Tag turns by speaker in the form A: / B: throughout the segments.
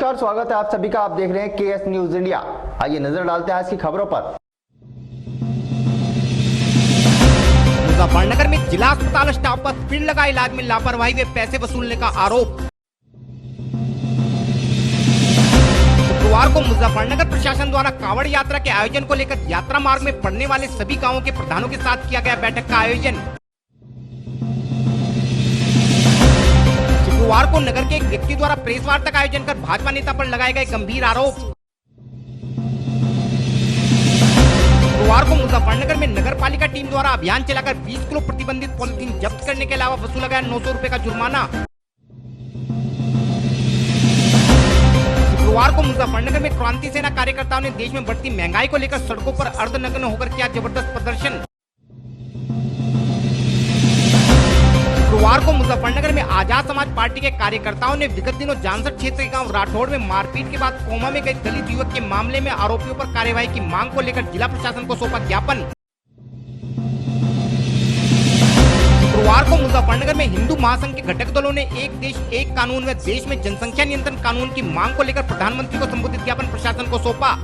A: नमस्कार, स्वागत है आप सभी का। आप देख रहे हैं केएस न्यूज इंडिया। आइए नजर डालते हैं आज की खबरों पर।
B: मुजफ्फरनगर में जिला अस्पताल स्टाफ पर फिर लगा इलाज में लापरवाही व पैसे वसूलने का आरोप। शुक्रवार को मुजफ्फरनगर प्रशासन द्वारा कांवड़ यात्रा के आयोजन को लेकर यात्रा मार्ग में पड़ने वाले सभी गांवों के प्रधानों के साथ किया गया बैठक का आयोजन। शुक्रवार को नगर के एक व्यक्ति द्वारा प्रेस वार्ता का आयोजन कर भाजपा नेता पर लगाए गए गंभीर आरोप। शुक्रवार को मुजफ्फरनगर में नगर पालिका टीम द्वारा अभियान चलाकर 20 किलो प्रतिबंधित पॉलिथीन जब्त करने के अलावा वसूला गया 900 रुपए का जुर्माना। शुक्रवार को मुजफ्फरनगर में क्रांति सेना कार्यकर्ताओं ने देश में बढ़ती महंगाई को लेकर सड़कों पर अर्धनग्न होकर किया जबरदस्त प्रदर्शन। शुक्रवार को मुजफ्फरनगर में आजाद समाज पार्टी के कार्यकर्ताओं ने विगत दिनों जानसठ क्षेत्र के गांव राठौड़ में मारपीट के बाद कोमा में गए दलित युवक के मामले में आरोपियों पर कार्यवाही की मांग को लेकर जिला प्रशासन को सौंपा ज्ञापन। शुक्रवार को मुजफ्फरनगर में हिंदू महासंघ के घटक दलों ने एक देश एक कानून व देश में जनसंख्या नियंत्रण कानून की मांग को लेकर प्रधानमंत्री को संबोधित ज्ञापन प्रशासन को सौंपा।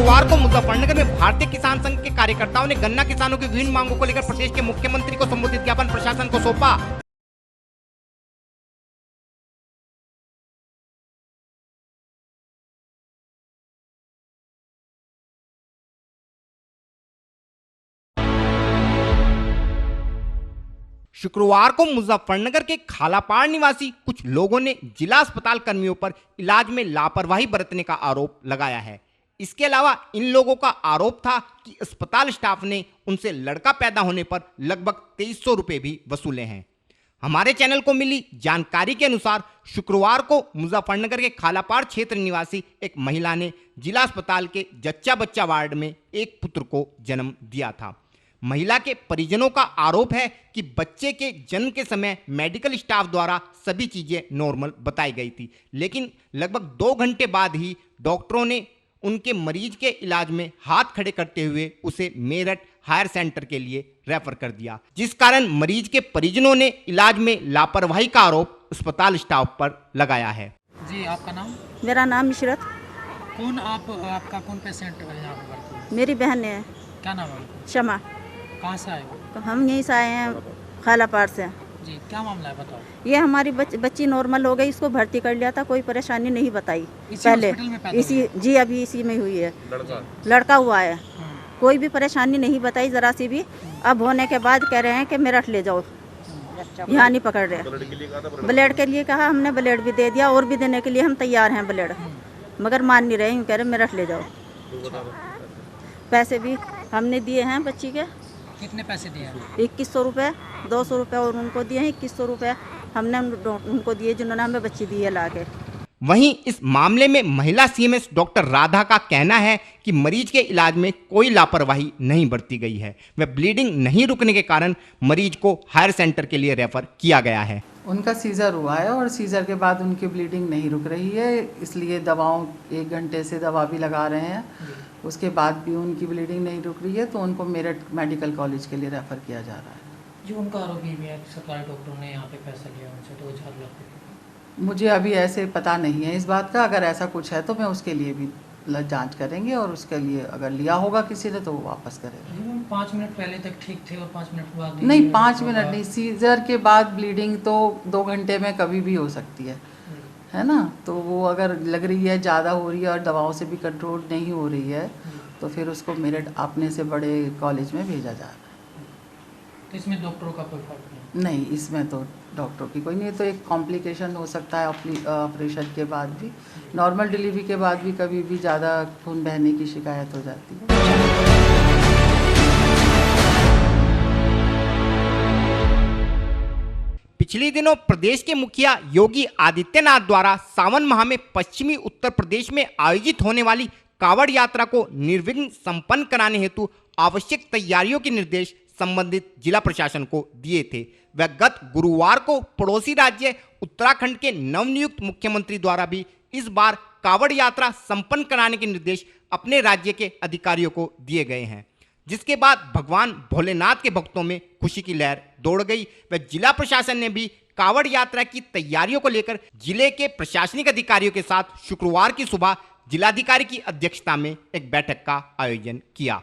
B: शुक्रवार को मुजफ्फरनगर में भारतीय किसान संघ के कार्यकर्ताओं ने गन्ना किसानों की विभिन्न मांगों को लेकर प्रदेश के मुख्यमंत्री को संबोधित ज्ञापन प्रशासन को सौंपा। शुक्रवार को मुजफ्फरनगर के खालापाड़ निवासी कुछ लोगों ने जिला अस्पताल कर्मियों पर इलाज में लापरवाही बरतने का आरोप लगाया है। इसके अलावा इन लोगों का आरोप था कि अस्पताल स्टाफ ने उनसे लड़का पैदा होने पर लगभग 2300 रुपए भी वसूले हैं। हमारे चैनल को मिली जानकारी के अनुसार शुक्रवार को मुजफ्फरनगर के खालापाड़ क्षेत्र निवासी एक महिला ने जिला अस्पताल के जच्चा बच्चा वार्ड में एक पुत्र को जन्म दिया था। महिला के परिजनों का आरोप है कि बच्चे के जन्म के समय मेडिकल स्टाफ द्वारा सभी चीजें नॉर्मल बताई गई थी, लेकिन लगभग 2 घंटे बाद ही डॉक्टरों ने उनके मरीज के इलाज में हाथ खड़े करते हुए उसे मेरठ हायर सेंटर के लिए रेफर कर दिया, जिस कारण मरीज के परिजनों ने इलाज में लापरवाही का आरोप अस्पताल स्टाफ पर लगाया है।
C: जी, आपका नाम?
D: मेरा नाम इशरत।
C: कौन आपका कौन पेशेंट है यहाँ पर?
D: मेरी बहन है।
C: क्या नाम है?
D: शमा।
C: कहाँ से आए हो?
D: हम यहीं से आए हैं, खालापाड़ से।
C: जी, क्या मामला है बताओ।
D: ये हमारी बच्ची नॉर्मल हो गई, इसको भर्ती कर लिया था, कोई परेशानी नहीं बताई
C: पहले।
D: इसी जी अभी इसी में हुई है, लड़का हुआ है, कोई भी परेशानी नहीं बताई जरा सी भी। अब होने के बाद कह रहे हैं कि मेरठ ले जाओ, यहाँ नहीं पकड़ रहे। ब्लेड के लिए कहा, हमने ब्लेड भी दे दिया और भी देने के लिए हम तैयार हैं ब्लेड, मगर मान नहीं रहे, कह रहे मेरठ ले जाओ। पैसे भी हमने दिए हैं बच्ची के।
C: कितने पैसे दिए?
D: 2100 रुपये, 200 रुपये और उनको दिए हैं, 2100 रुपये हमने उनको दिए जिन्होंने हमें बच्ची दी है ला के।
B: वहीं इस मामले में महिला सीएमएस डॉक्टर राधा का कहना है कि मरीज के इलाज में कोई लापरवाही नहीं बरती गई है। वह ब्लीडिंग नहीं रुकने के कारण मरीज को हायर सेंटर के लिए रेफर किया गया है।
E: उनका सीजर हुआ है और सीजर के बाद उनकी ब्लीडिंग नहीं रुक रही है, इसलिए दवाओं 1 घंटे से दवा भी लगा रहे हैं, उसके बाद भी उनकी ब्लीडिंग नहीं रुक रही है, तो उनको मेरठ मेडिकल कॉलेज के लिए रेफ़र किया जा रहा है।
C: जो उनका आरोप भी है सरकारी डॉक्टरों ने यहाँ पे पैसा लिया उनसे 2000 लाख।
E: मुझे अभी ऐसे पता नहीं है इस बात का, अगर ऐसा कुछ है तो मैं उसके लिए भी जांच करेंगे और उसके लिए अगर लिया होगा किसी ने तो वो वापस करेगा।
C: 5 मिनट पहले तक ठीक थे और 5 मिनट बाद
E: नहीं, 5 मिनट नहीं, सीजर के बाद ब्लीडिंग तो 2 घंटे में कभी भी हो सकती है ना। तो वो अगर लग रही है ज़्यादा हो रही है और दवाओं से भी कंट्रोल नहीं हो रही है तो फिर उसको मेरठ अपने से बड़े कॉलेज में भेजा जा रहा है।
C: तो इसमें डॉक्टरों का कोई फर्क
E: नहीं, इसमें तो डॉक्टरों की कोई नहीं, तो एक कॉम्प्लिकेशन हो सकता है ऑपरेशन के बाद भी, नॉर्मल डिलीवरी के बाद भी कभी भी ज़्यादा खून बहने की शिकायत हो जाती है।
B: पिछले दिनों प्रदेश के मुखिया योगी आदित्यनाथ द्वारा सावन माह में पश्चिमी उत्तर प्रदेश में आयोजित होने वाली कांवड़ यात्रा को निर्विघ्न संपन्न कराने हेतु आवश्यक तैयारियों के निर्देश संबंधित जिला प्रशासन को दिए थे। वह गत गुरुवार को पड़ोसी राज्य उत्तराखंड के नवनियुक्त मुख्यमंत्री द्वारा भी इस बार कांवड़ यात्रा संपन्न कराने के निर्देश अपने राज्य के अधिकारियों को दिए गए हैं, जिसके बाद भगवान भोलेनाथ के भक्तों में खुशी की लहर दौड़ गई। वह जिला प्रशासन ने भी कांवड़ यात्रा की तैयारियों को लेकर जिले के प्रशासनिक अधिकारियों के साथ शुक्रवार की सुबह जिलाधिकारी की अध्यक्षता में एक बैठक का आयोजन किया।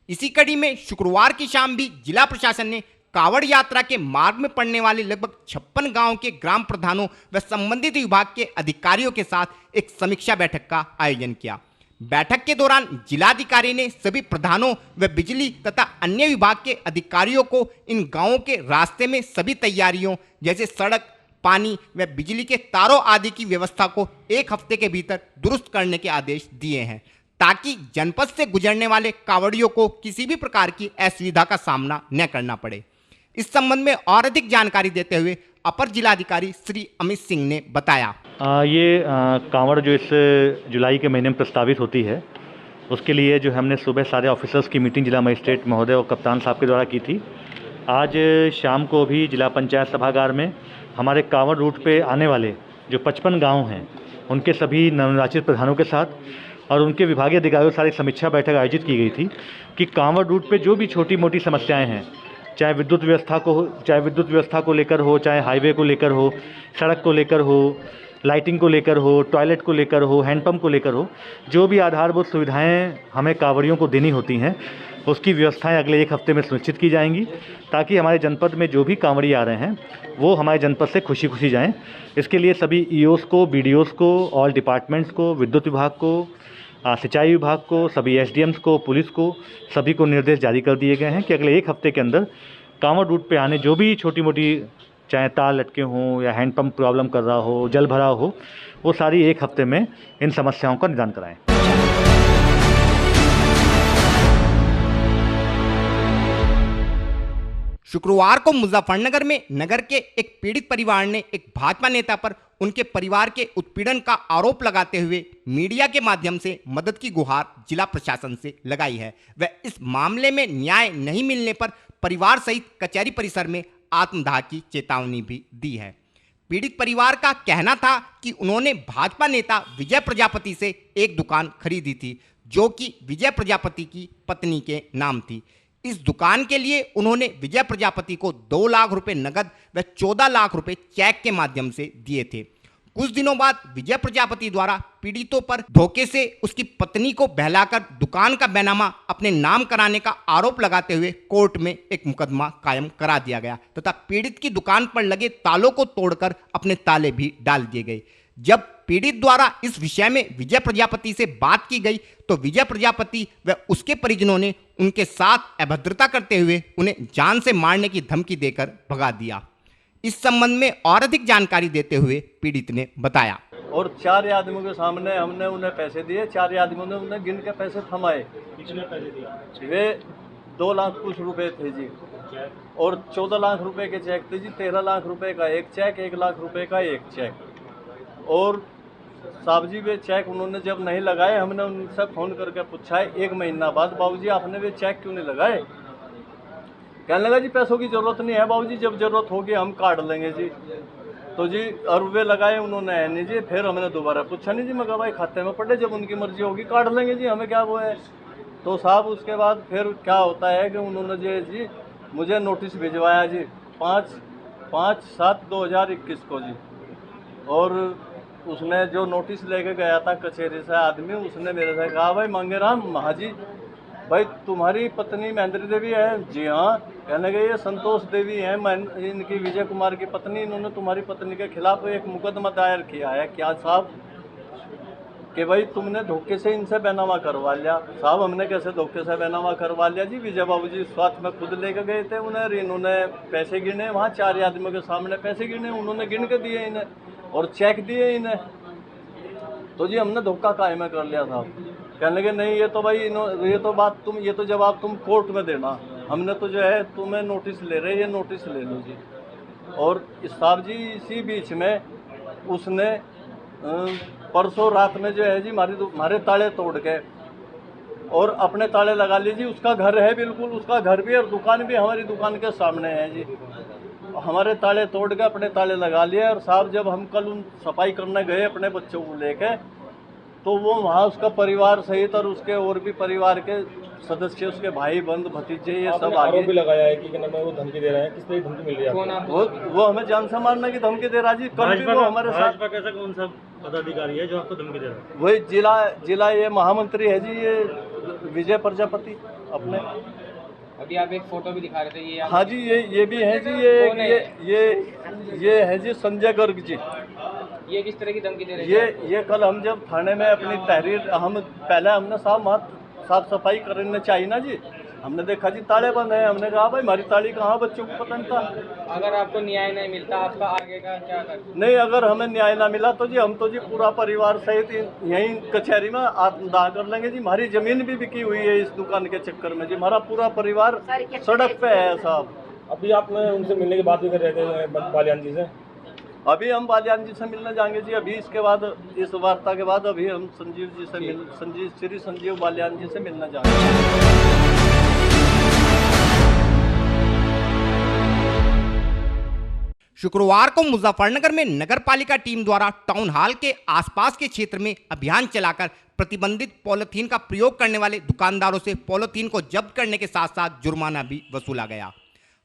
B: इसी कड़ी में शुक्रवार की शाम भी जिला प्रशासन ने कांवड़ यात्रा के मार्ग में पड़ने वाले लगभग 56 गांवों के ग्राम प्रधानों व संबंधित विभाग के अधिकारियों के साथ एक समीक्षा बैठक का आयोजन किया। बैठक के दौरान जिलाधिकारी ने सभी प्रधानों व बिजली तथा अन्य विभाग के अधिकारियों को इन गांवों के रास्ते में सभी तैयारियों जैसे सड़क, पानी व बिजली के तारों आदि की व्यवस्था को 1 हफ्ते के भीतर दुरुस्त करने के आदेश दिए हैं, ताकि जनपद से गुजरने वाले कांवड़ियों को किसी भी प्रकार की असुविधा का सामना न करना पड़े। इस संबंध में और अधिक जानकारी देते हुए अपर जिलाधिकारी श्री अमित सिंह ने बताया।
F: ये कांवड़ जो इस जुलाई के महीने में प्रस्तावित होती है, उसके लिए जो हमने सुबह सारे ऑफिसर्स की मीटिंग जिला मजिस्ट्रेट महोदय और कप्तान साहब के द्वारा की थी। आज शाम को भी जिला पंचायत सभागार में हमारे कांवड़ रूट पे आने वाले जो 55 गांव हैं, उनके सभी नवनिर्वाचित प्रधानों के साथ और उनके विभागीय अधिकारियों के साथ एक समीक्षा बैठक आयोजित की गई थी कि कांवड़ रूट पे जो भी छोटी मोटी समस्याएं हैं, चाहे विद्युत व्यवस्था को लेकर हो, चाहे हाईवे को लेकर हो, सड़क को लेकर हो, लाइटिंग को लेकर हो, टॉयलेट को लेकर हो, हैंडपंप को लेकर हो, जो भी आधारभूत सुविधाएं हमें कांवड़ियों को देनी होती हैं, उसकी व्यवस्थाएं अगले 1 हफ्ते में सुनिश्चित की जाएंगी, ताकि हमारे जनपद में जो भी कांवड़ी आ रहे हैं वो हमारे जनपद से खुशी खुशी जाएं। इसके लिए सभी ईओस को, बीडीओस को, ऑल डिपार्टमेंट्स को, विद्युत विभाग को, सिंचाई विभाग को, सभी एसडीएम्स को, पुलिस को, सभी को निर्देश जारी कर दिए गए हैं कि अगले 1 हफ्ते के अंदर कांवड़ रूट पे आने जो भी छोटी मोटी चाहे तार लटके हों या हैंडपंप प्रॉब्लम कर रहा हो, जल भराव हो, वो सारी 1 हफ्ते में इन समस्याओं का निदान कराएं।
B: शुक्रवार को मुजफ्फरनगर में नगर के एक पीड़ित परिवार ने एक भाजपा नेता पर उनके परिवार के उत्पीड़न का आरोप लगाते हुए मीडिया के माध्यम से मदद की गुहार जिला प्रशासन से लगाई है। वह इस मामले में न्याय नहीं मिलने पर परिवार सहित कचहरी परिसर में आत्मदाह की चेतावनी भी दी है। पीड़ित परिवार का कहना था कि उन्होंने भाजपा नेता विजय प्रजापति से एक दुकान खरीदी थी, जो कि विजय प्रजापति की पत्नी के नाम थी। इस दुकान के लिए उन्होंने विजय प्रजापति को 2 लाख रुपए नगद व 14 लाख रुपए चेक के माध्यम से दिए थे। कुछ दिनों बाद विजय प्रजापति द्वारा पीड़ितों पर धोखे से उसकी पत्नी को बहलाकर दुकान का बैनामा अपने नाम कराने का आरोप लगाते हुए कोर्ट में एक मुकदमा कायम करा दिया गया तथा पीड़ित की दुकान पर लगे तालों को तोड़कर अपने ताले भी डाल दिए गए। जब पीड़ित द्वारा इस विषय में विजय प्रजापति से बात की गई तो विजय प्रजापति व उसके परिजनों ने उनके साथ अभद्रता करते हुए उन्हें जान से मारने की धमकी देकर भगा दिया। इस संबंध में और अधिक जानकारी देते हुए पीड़ित ने बताया।
G: और 4 आदमियों के सामने हमने उन्हें पैसे दिए, 4 आदमियों ने उन्हें गिन के पैसे थमाए। कितने पैसे दिए? वे 2 लाख कुछ रुपए थे जी, और 14 लाख रुपए के चेक थे जी। 13 लाख रुपए का एक चेक, 1 लाख रुपए का एक चेक। और साहब जी वे चेक उन्होंने जब नहीं लगाए, हमने उनसे फ़ोन करके पूछा है 1 महीना बाद, बाबूजी आपने वे चेक क्यों नहीं लगाए? कहने लगा जी पैसों की ज़रूरत नहीं है बाबूजी, जब ज़रूरत होगी हम काट लेंगे जी। तो जी और वे लगाए उन्होंने है नहीं जी। फिर हमने दोबारा पूछा नहीं जी, मैं कहा भाई खाते में पड़े, जब उनकी मर्जी होगी काट लेंगे जी, हमें क्या वो है। तो साहब उसके बाद फिर क्या होता है कि उन्होंने जी मुझे नोटिस भिजवाया जी 5/7/2021 को जी। और उसने जो नोटिस लेके गया था कचहरी से आदमी, उसने मेरे से कहा भाई मांगेराम महाजी भाई तुम्हारी पत्नी महेंद्र देवी है? जी हाँ। कहने लगे ये संतोष देवी है, इनकी विजय कुमार की पत्नी, इन्होंने तुम्हारी पत्नी के खिलाफ एक मुकदमा दायर किया है। क्या साहब? कि भाई तुमने धोखे से इनसे बैनामा करवा लिया। साहब हमने कैसे धोखे से बैनामा करवा लिया जी? विजय बाबू जी स्वास्थ्य में खुद लेकर गए थे उन्हें, इन्होंने पैसे गिने वहाँ 4 आदमियों के सामने पैसे गिने, उन्होंने गिन के दिए इन्हें और चेक दिए इन्हें। तो जी हमने धोखा कायम कर लिया साहब। कहने लगे नहीं ये तो भाई ये तो जवाब तुम कोर्ट में देना, हमने तो जो है तुम्हें नोटिस ले रहे, ये नोटिस ले लो जी। और साहब जी इसी बीच में उसने परसों रात में जो है जी हमारे ताले तोड़ के और अपने ताले लगा लिए जी। उसका घर है बिल्कुल, उसका घर भी और दुकान भी हमारी दुकान के सामने है जी। हमारे ताले तोड़ के अपने ताले लगा लिए। और साहब जब हम कल उन सफाई करने गए अपने बच्चों को लेके, तो वो वहाँ उसका परिवार सहित और उसके और भी परिवार के सदस्य, उसके भाई बंद भतीजे, ये सब
H: आपने
G: आगे
H: आरोप भी लगाया है कि क्या नाम है वो धमकी दे रहे हैं। किस तरह की धमकी मिल रही है आपको?
G: वो हमें जान से मारने की धमकी दे रहा जी। कल भी वो हमारे साथ
F: भाजपा कैसा कौन सा पदाधिकारी है जो आपको धमकी दे रहा है?
G: वही जिला ये महामंत्री है जी, ये विजय प्रजापति अपने।
I: अभी आप एक फोटो भी दिखा रहे थे, ये
G: हाँ जी, ये भी है जी, ये है जी संजय गर्ग जी।
I: ये किस तरह की धमकी दे रहे हैं?
G: ये कल हम जब थाने में अपनी तहरीर हमने साफ सफाई करने चाहिए ना जी, हमने देखा जी ताले बंद है, हमने कहा भाई हमारी ताली कहाँ, बच्चों को पता नहीं था।
I: अगर आपको न्याय नहीं मिलता आपका आगे का क्या कर?
G: नहीं, अगर हमें न्याय ना मिला तो जी हम तो जी पूरा परिवार सहित यहीं कचहरी में आत्मदाह कर लेंगे जी। हमारी जमीन भी बिकी हुई है इस दुकान के चक्कर में जी, हमारा पूरा परिवार सड़क पे है साहब।
H: अभी आपने उनसे मिलने की बात भी कर रहे थे बालियान जी से?
G: अभी हम बालियान जी से मिलने जाएंगे जी। अभी इसके बाद, इस वार्ता के बाद अभी हम श्री संजीव बालियान जी से मिलने जाएंगे।
B: शुक्रवार को मुजफ्फरनगर में नगर पालिका टीम द्वारा टाउन हॉल के आसपास के क्षेत्र में अभियान चलाकर प्रतिबंधित पॉलीथीन का प्रयोग करने वाले दुकानदारों से पॉलीथीन को जब्त करने के साथ साथ जुर्माना भी वसूला गया।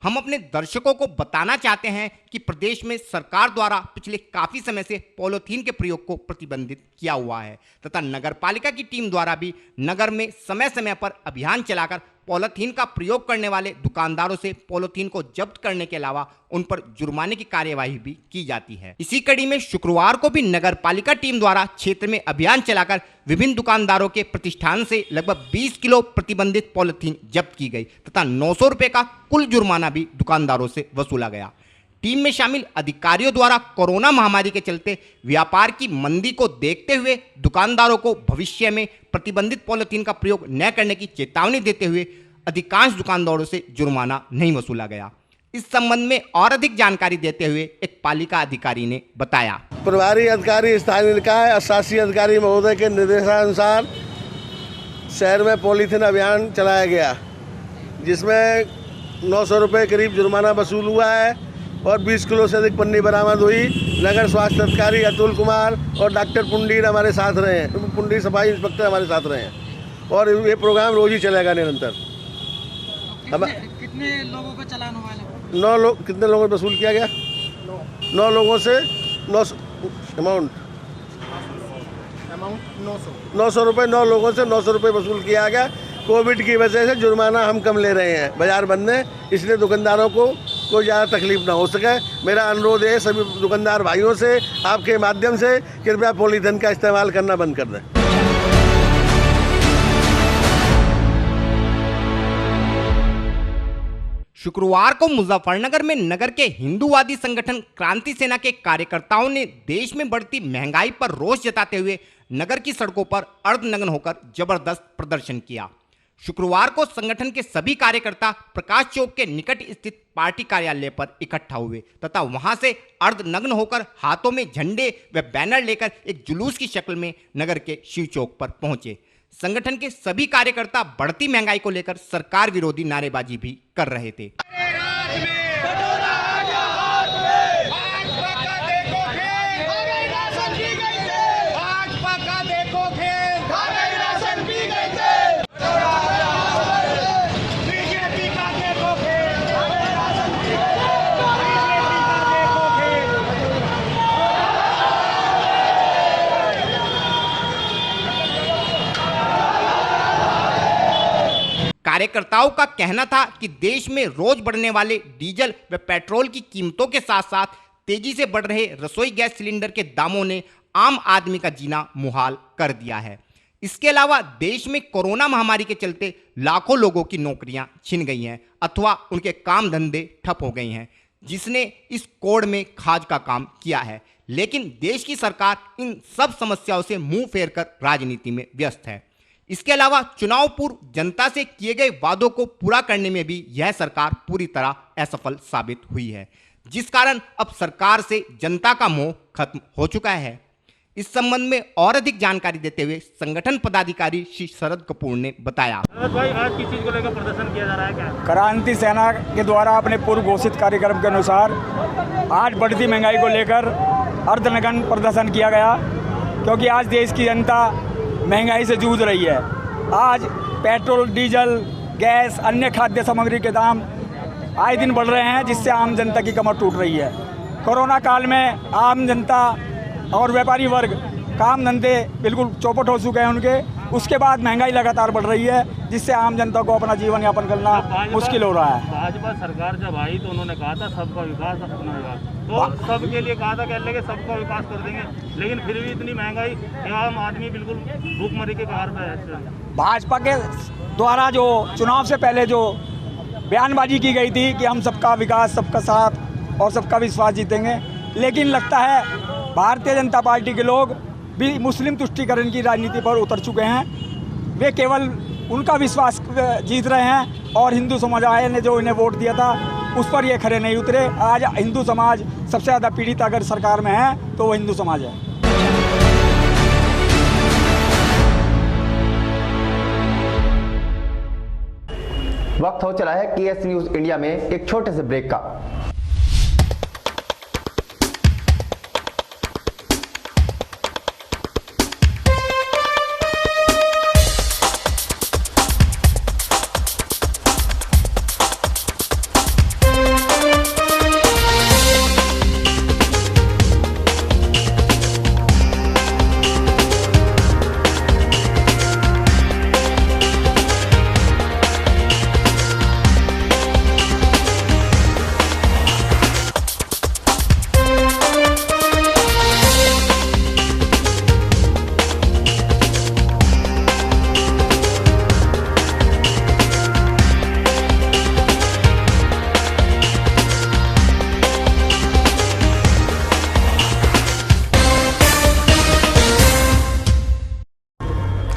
B: हम अपने दर्शकों को बताना चाहते हैं कि प्रदेश में सरकार द्वारा पिछले काफी समय से पॉलीथीन के प्रयोग को प्रतिबंधित किया हुआ है तथा नगर पालिका की टीम द्वारा भी नगर में समय समय पर अभियान चलाकर पॉलीथीन का प्रयोग करने वाले दुकानदारों से पॉलीथीन को जब्त करने के अलावा उन पर जुर्माने की कार्यवाही भी की जाती है। इसी कड़ी में शुक्रवार को भी नगर पालिका टीम द्वारा क्षेत्र में अभियान चलाकर विभिन्न दुकानदारों के प्रतिष्ठान से लगभग 20 किलो प्रतिबंधित पॉलीथीन जब्त की गई तथा 900 रुपए का कुल जुर्माना भी दुकानदारों से वसूला गया। टीम में शामिल अधिकारियों द्वारा कोरोना महामारी के चलते व्यापार की मंदी को देखते हुए दुकानदारों को भविष्य में प्रतिबंधित पॉलीथीन का प्रयोग न करने की चेतावनी देते हुए अधिकांश दुकानदारों से जुर्माना नहीं वसूला गया। इस संबंध में और अधिक जानकारी देते हुए एक पालिका अधिकारी ने बताया,
J: प्रभारी अधिकारी स्थानीय निकाय शासी अधिकारी महोदय के निर्देशानुसार शहर में पॉलीथीन अभियान चलाया गया, जिसमें 900 रुपये करीब जुर्माना वसूल हुआ है और 20 किलो से अधिक पन्नी बरामद हुई। नगर स्वास्थ्य अधिकारी अतुल कुमार और डॉक्टर पुंडीर हमारे साथ रहे हैं, पुंडीर सफाई इंस्पेक्टर हमारे साथ रहे हैं और ये प्रोग्राम रोज ही चलेगा निरंतर।
C: कितने लोगों को चालान हुआ है?
J: 9 लोग, कितने लोगों को वसूल किया गया? 9 लोगों से 900 रुपये 9 लोगों से 900 रुपये वसूल किया गया। कोविड की वजह से जुर्माना हम कम ले रहे हैं, बाजार बंद है, इसलिए दुकानदारों को कोई ज़्यादा तकलीफ ना हो सके। मेरा अनुरोध है सभी दुकानदार भाइयों से, आपके माध्यम से, कृपया पॉलीथीन का इस्तेमाल करना बंद कर दें।
B: शुक्रवार को मुजफ्फरनगर में नगर के हिंदूवादी संगठन क्रांति सेना के कार्यकर्ताओं ने देश में बढ़ती महंगाई पर रोष जताते हुए नगर की सड़कों पर अर्धनग्न होकर जबरदस्त प्रदर्शन किया। शुक्रवार को संगठन के सभी कार्यकर्ता प्रकाश चौक के निकट स्थित पार्टी कार्यालय पर इकट्ठा हुए तथा वहां से अर्धनग्न होकर हाथों में झंडे व बैनर लेकर एक जुलूस की शक्ल में नगर के शिव चौक पर पहुंचे। संगठन के सभी कार्यकर्ता बढ़ती महंगाई को लेकर सरकार विरोधी नारेबाजी भी कर रहे थे। कार्यकर्ताओं का कहना था कि देश में रोज बढ़ने वाले डीजल व पेट्रोल की कीमतों के साथ साथ तेजी से बढ़ रहे रसोई गैस सिलेंडर के दामों ने आम आदमी का जीना मुहाल कर दिया है। इसके अलावा देश में कोरोना महामारी के चलते लाखों लोगों की नौकरियां छिन गई हैं अथवा उनके काम धंधे ठप हो गए हैं, जिसने इस कोड़ में खाज का काम किया है। लेकिन देश की सरकार इन सब समस्याओं से मुंह फेर कर राजनीति में व्यस्त है। इसके अलावा चुनाव पूर्व जनता से किए गए वादों को पूरा करने में भी यह सरकार पूरी तरह असफल साबित हुई है, जिस कारण अब सरकार से जनता का मोह खत्म हो चुका है। इस संबंध में और अधिक जानकारी देते हुए संगठन पदाधिकारी श्री शरद कपूर ने बताया,
F: भाई आज किस चीज को लेकर प्रदर्शन किया जा रहा है? क्या
K: क्रांति सेना के द्वारा अपने पूर्व घोषित कार्यक्रम के अनुसार आज बढ़ती महंगाई को लेकर अर्धनग्न प्रदर्शन किया गया, क्योंकि आज देश की जनता महंगाई से जूझ रही है। आज पेट्रोल, डीजल, गैस, अन्य खाद्य सामग्री के दाम आए दिन बढ़ रहे हैं, जिससे आम जनता की कमर टूट रही है। कोरोना काल में आम जनता और व्यापारी वर्ग काम धंधे बिल्कुल चौपट हो चुके हैं उनके। उसके बाद महंगाई लगातार बढ़ रही है, जिससे आम जनता को अपना जीवन यापन करना मुश्किल हो रहा है।
H: भाजपा सरकार जब आई तो उन्होंने कहा था सबका विकास अपना विकास, तो सबके लिए कहा था कह लेंगे सबका विकास कर देंगे, लेकिन फिर भी इतनी महंगाई कि आम आदमी बिल्कुल भूखमरी के कगार पे है।
K: भाजपा के द्वारा जो चुनाव से पहले जो बयानबाजी की गई थी कि हम सबका विकास, सबका साथ और सबका विश्वास जीतेंगे, लेकिन लगता है भारतीय जनता पार्टी के लोग भी मुस्लिम तुष्टीकरण की राजनीति पर उतर चुके हैं। वे केवल उनका विश्वास जीत रहे हैं और हिंदू समुदाय ने जो इन्हें वोट दिया था उस पर ये खरे नहीं उतरे। आज हिंदू समाज सबसे ज़्यादा पीड़ित अगर सरकार में है तो वो हिंदू समाज है।
A: वक्त हो चला है केएस न्यूज इंडिया में एक छोटे से ब्रेक का।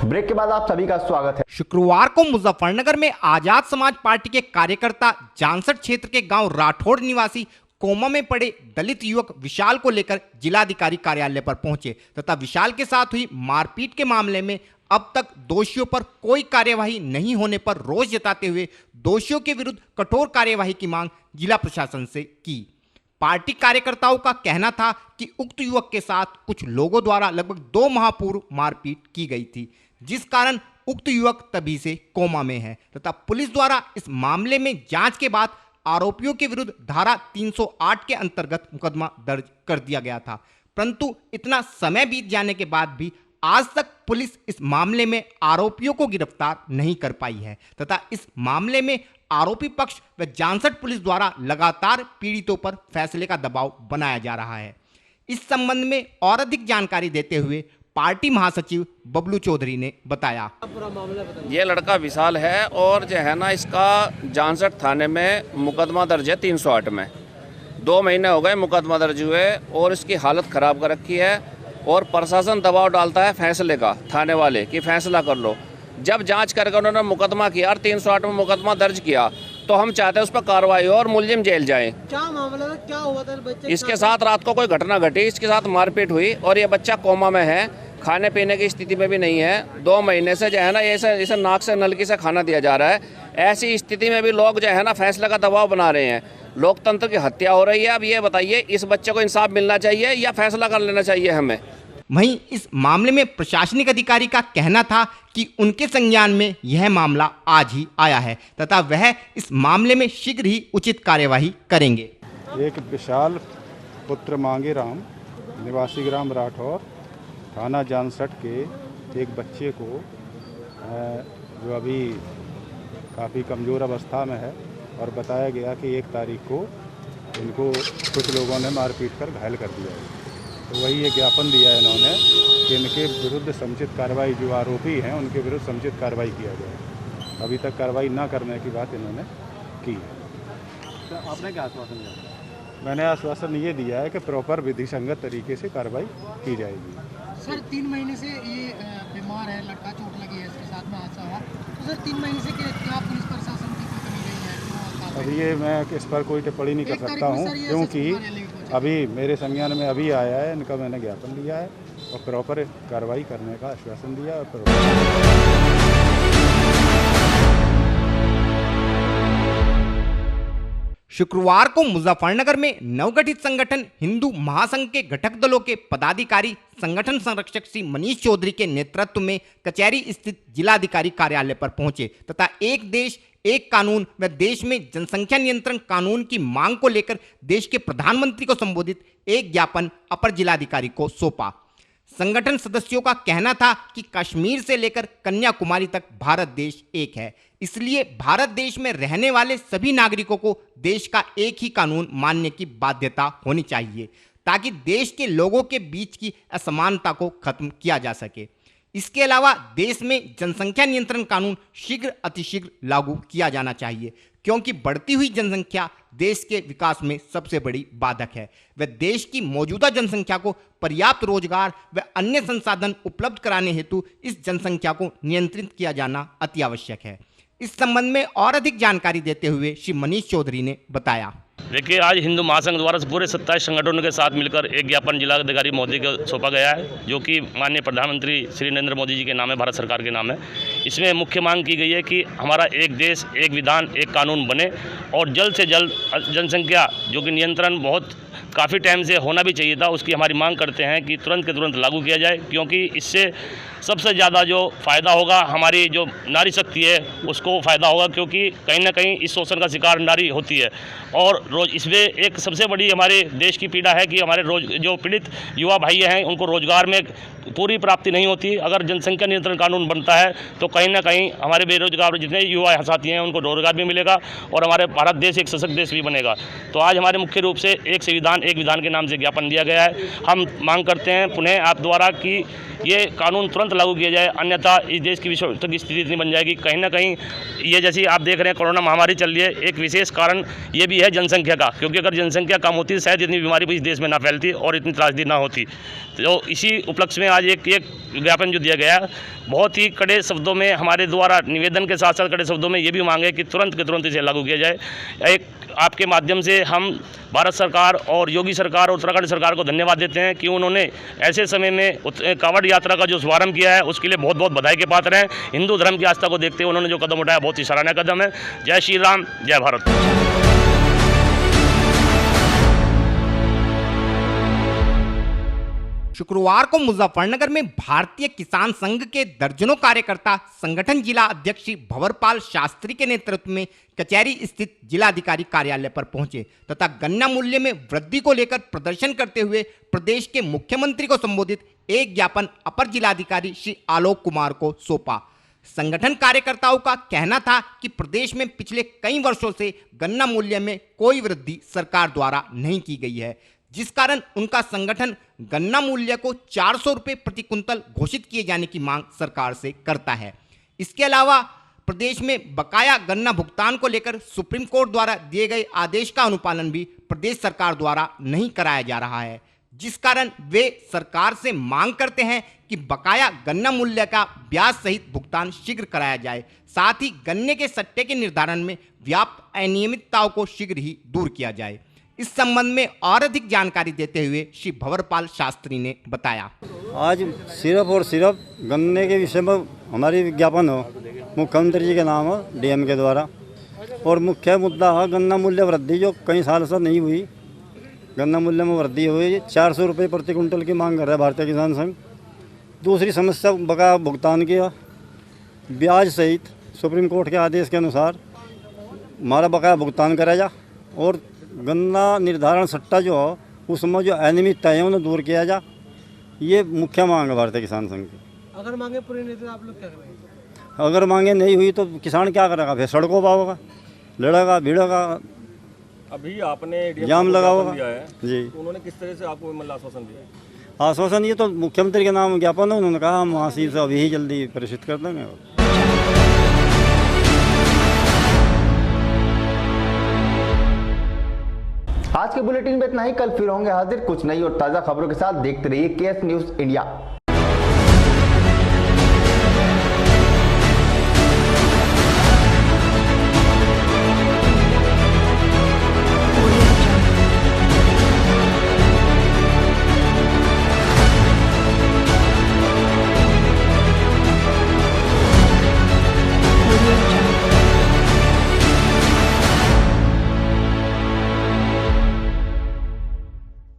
A: ब्रेक के बाद आप सभी का स्वागत है।
B: शुक्रवार को मुजफ्फरनगर में आजाद समाज पार्टी के कार्यकर्ता जानसठ क्षेत्र के गांव राठौड़ निवासी कोमा में पड़े दलित युवक विशाल को लेकर जिलाधिकारी कार्यालय पर पहुंचे तथा विशाल के साथ हुई मारपीट के मामले में अब तक दोषियों पर कोई कार्यवाही नहीं होने पर रोष जताते हुए दोषियों के विरुद्ध कठोर कार्यवाही की मांग जिला प्रशासन से की। पार्टी कार्यकर्ताओं का कहना था कि उक्त युवक के साथ कुछ लोगों द्वारा लगभग 2 माह पूर्व मारपीट की गई थी, जिस कारण उक्त युवक तभी से कोमा में है तथा पुलिस द्वारा इस मामले में जांच के बाद आरोपियों के विरुद्ध धारा 308 के अंतर्गत मुकदमा दर्ज कर दिया गया था। परंतु इतना समय बीत जाने के बाद भी आज तक पुलिस इस मामले में आरोपियों को गिरफ्तार नहीं कर पाई है तथा इस मामले में आरोपी पक्ष व जानसठ पुलिस द्वारा लगातार पीड़ितों पर फैसले का दबाव बनाया जा रहा है। इस संबंध में और अधिक जानकारी देते हुए पार्टी महासचिव बबलू चौधरी ने बताया,
L: ये लड़का विशाल है और जो है ना इसका जानसठ थाने में मुकदमा दर्ज है 308 में। 2 महीने हो गए मुकदमा दर्ज हुए और इसकी हालत ख़राब कर रखी है और प्रशासन दबाव डालता है फैसले का, थाने वाले कि फैसला कर लो। जब जांच करके उन्होंने मुकदमा किया और 308 में मुकदमा दर्ज किया तो हम चाहते हैं उस पर कार्रवाई हो और मुलजिम जेल जाए।
M: क्या मामला था, क्या हुआ था बच्चे?
L: इसके साथ रात को कोई घटना घटी, इसके साथ मारपीट हुई और ये बच्चा कोमा में है, खाने पीने की स्थिति में भी नहीं है। 2 महीने से जो है ना इसे नाक से नलकी से खाना दिया जा रहा है। ऐसी स्थिति में भी लोग जो है ना फैसले का दबाव बना रहे हैं। लोकतंत्र की हत्या हो रही है। अब ये बताइए इस बच्चे को इंसाफ मिलना चाहिए या फैसला कर लेना चाहिए हमें?
B: वहीं इस मामले में प्रशासनिक अधिकारी का कहना था कि उनके संज्ञान में यह मामला आज ही आया है तथा वह इस मामले में शीघ्र ही उचित कार्यवाही करेंगे।
N: एक विशाल पुत्र मांगे राम निवासी ग्राम राठौर थाना जानसठ के एक बच्चे को जो अभी काफ़ी कमज़ोर अवस्था में है और बताया गया कि 1 तारीख को इनको कुछ लोगों ने मारपीट कर घायल कर दिया है। तो वही ये ज्ञापन दिया है इन्होंने कि इनके विरुद्ध समुचित कार्रवाई, जो आरोपी हैं उनके विरुद्ध समुचित कार्रवाई किया जाए। अभी तक कार्रवाई ना करने की बात इन्होंने की है।
G: तो आपने क्या आश्वासन दिया?
N: मैंने आश्वासन ये दिया है कि प्रॉपर विधि संगत तरीके से कार्रवाई की जाएगी।
M: सर 3 महीने से ये बीमार है लड़का, चोट लगी है, इसके साथ में हादसा हुआ, तो सर 3 महीने से क्या पुलिस प्रशासन की कोई कमी नहीं है?
N: अभी ये मैं इस पर कोई टिप्पणी नहीं कर सकता हूँ क्योंकि अभी मेरे संज्ञान में अभी आया है। इनका मैंने ज्ञापन दिया है और प्रॉपर कार्रवाई करने का आश्वासन दिया है।
B: शुक्रवार को मुजफ्फरनगर में नवगठित संगठन हिंदू महासंघ के घटक दलों के पदाधिकारी संगठन संरक्षक श्री मनीष चौधरी के नेतृत्व में कचहरी स्थित जिलाधिकारी कार्यालय पर पहुंचे तथा एक देश एक कानून व देश में जनसंख्या नियंत्रण कानून की मांग को लेकर देश के प्रधानमंत्री को संबोधित एक ज्ञापन अपर जिलाधिकारी को सौंपा। संगठन सदस्यों का कहना था कि कश्मीर से लेकर कन्याकुमारी तक भारत देश एक है, इसलिए भारत देश में रहने वाले सभी नागरिकों को देश का एक ही कानून मानने की बाध्यता होनी चाहिए ताकि देश के लोगों के बीच की असमानता को खत्म किया जा सके। इसके अलावा देश में जनसंख्या नियंत्रण कानून शीघ्र अतिशीघ्र लागू किया जाना चाहिए क्योंकि बढ़ती हुई जनसंख्या देश के विकास में सबसे बड़ी बाधक है व देश की मौजूदा जनसंख्या को पर्याप्त रोजगार व अन्य संसाधन उपलब्ध कराने हेतु इस जनसंख्या को नियंत्रित किया जाना अति आवश्यक है। इस संबंध में और अधिक जानकारी देते हुए श्री मनीष चौधरी ने बताया।
O: देखिए, आज हिंदू महासंघ द्वारा पूरे 27 संगठनों के साथ मिलकर एक ज्ञापन जिलाधिकारी महोदय को सौंपा गया है जो कि माननीय प्रधानमंत्री श्री नरेंद्र मोदी जी के नाम है, भारत सरकार के नाम है। इसमें मुख्य मांग की गई है कि हमारा एक देश एक विधान एक कानून बने और जल्द से जल्द जनसंख्या जो कि नियंत्रण बहुत काफ़ी टाइम से होना भी चाहिए था, उसकी हमारी मांग करते हैं कि तुरंत के तुरंत लागू किया जाए क्योंकि इससे सबसे ज़्यादा जो फ़ायदा होगा हमारी जो नारी शक्ति है उसको फ़ायदा होगा क्योंकि कहीं ना कहीं इस शोषण का शिकार नारी होती है और रोज इसमें एक सबसे बड़ी हमारे देश की पीड़ा है कि हमारे जो पीड़ित युवा भाई हैं उनको रोजगार में पूरी प्राप्ति नहीं होती। अगर जनसंख्या नियंत्रण कानून बनता है तो कहीं ना कहीं हमारे बेरोजगार जितने युवा साथी हैं उनको रोजगार भी मिलेगा और हमारे भारत देश एक सशक्त देश भी बनेगा। तो आज हमारे मुख्य रूप से एक संविधान एक विधान के नाम से ज्ञापन दिया गया है। हम मांग करते हैं पुनः आप द्वारा कि ये कानून तुरंत लागू किया जाए, अन्यथा इस देश की विश्व की स्थिति इतनी बन जाएगी। कहीं ना कहीं ये जैसी आप देख रहे हैं कोरोना महामारी चल रही है, एक विशेष कारण ये भी है जनसंख्या का, क्योंकि अगर जनसंख्या कम होती शायद इतनी बीमारी भी इस देश में ना फैलती और इतनी त्रासदी ना होती। तो इसी उपलक्ष्य में आज एक ज्ञापन जो दिया गया बहुत ही कड़े शब्दों में हमारे द्वारा निवेदन के साथ साथ कड़े शब्दों में ये भी मांगे कि तुरंत के तुरंत इसे लागू किया जाए। एक आपके माध्यम से हम भारत सरकार और योगी सरकार और उत्तराखंड सरकार को धन्यवाद देते हैं कि उन्होंने ऐसे समय में कांवड़ यात्रा का जो शुभारंभ किया है उसके लिए बहुत बहुत बधाई के पात्र हैं। हिंदू धर्म की आस्था को देखते हुए उन्होंने जो कदम उठाया बहुत ही सराहनीय कदम है। जय श्री राम, जय भारत।
B: शुक्रवार को मुजफ्फरनगर में भारतीय किसान संघ के दर्जनों कार्यकर्ता संगठन जिला अध्यक्ष श्री भंवरपाल शास्त्री के नेतृत्व में कचहरी स्थित जिलाधिकारी कार्यालय पर पहुंचे तथा गन्ना मूल्य में वृद्धि को लेकर प्रदर्शन करते हुए प्रदेश के मुख्यमंत्री को संबोधित एक ज्ञापन अपर जिलाधिकारी श्री आलोक कुमार को सौंपा। संगठन कार्यकर्ताओं का कहना था कि प्रदेश में पिछले कई वर्षों से गन्ना मूल्य में कोई वृद्धि सरकार द्वारा नहीं की गई है, जिस कारण उनका संगठन गन्ना मूल्य को 400 रुपये प्रति कुंतल घोषित किए जाने की मांग सरकार से करता है। इसके अलावा प्रदेश में बकाया गन्ना भुगतान को लेकर सुप्रीम कोर्ट द्वारा दिए गए आदेश का अनुपालन भी प्रदेश सरकार द्वारा नहीं कराया जा रहा है, जिस कारण वे सरकार से मांग करते हैं कि बकाया गन्ना मूल्य का ब्याज सहित भुगतान शीघ्र कराया जाए, साथ ही गन्ने के सट्टे के निर्धारण में व्याप्त अनियमितताओं को शीघ्र ही दूर किया जाए। इस संबंध में और अधिक जानकारी देते हुए श्री भंवरपाल शास्त्री ने बताया।
P: आज सिर्फ और सिर्फ गन्ने के विषय में हमारी विज्ञापन हो मुख्यमंत्री जी के नाम हो डीएम के द्वारा, और मुख्य मुद्दा है गन्ना मूल्य वृद्धि जो कई साल से नहीं हुई। गन्ना मूल्य में वृद्धि हुई 400 रुपये प्रति कुंटल की मांग कर रहा है भारतीय किसान संघ। दूसरी समस्या बकाया भुगतान की ब्याज सहित सुप्रीम कोर्ट के आदेश के अनुसार हमारा बकाया भुगतान करा जा और गन्ना निर्धारण सट्टा जो हो उसमें जो अनियमितता है उन्हें दूर किया जा। ये मुख्य मांग है भारतीय किसान संघ की।
M: अगर मांगे पूरी नहीं तो आप लोग क्या करेंगे?
P: अगर मांगे नहीं हुई तो किसान क्या करेगा? फिर सड़कों पर होगा, लड़ेगा भिड़ेगा,
G: अभी आपने
P: जाम लगाओगा
G: जी। तो उन्होंने किस तरह से आपको मतलब आश्वासन दिया?
P: आश्वासन ये तो मुख्यमंत्री के नाम ज्ञापन है, उन्होंने कहा हम हासिल से अभी ही जल्दी प्रेषित कर देंगे।
A: आज के बुलेटिन में इतना ही। कल फिर होंगे हाजिर कुछ नई और ताज़ा खबरों के साथ। देखते रहिए केएस न्यूज़ इंडिया।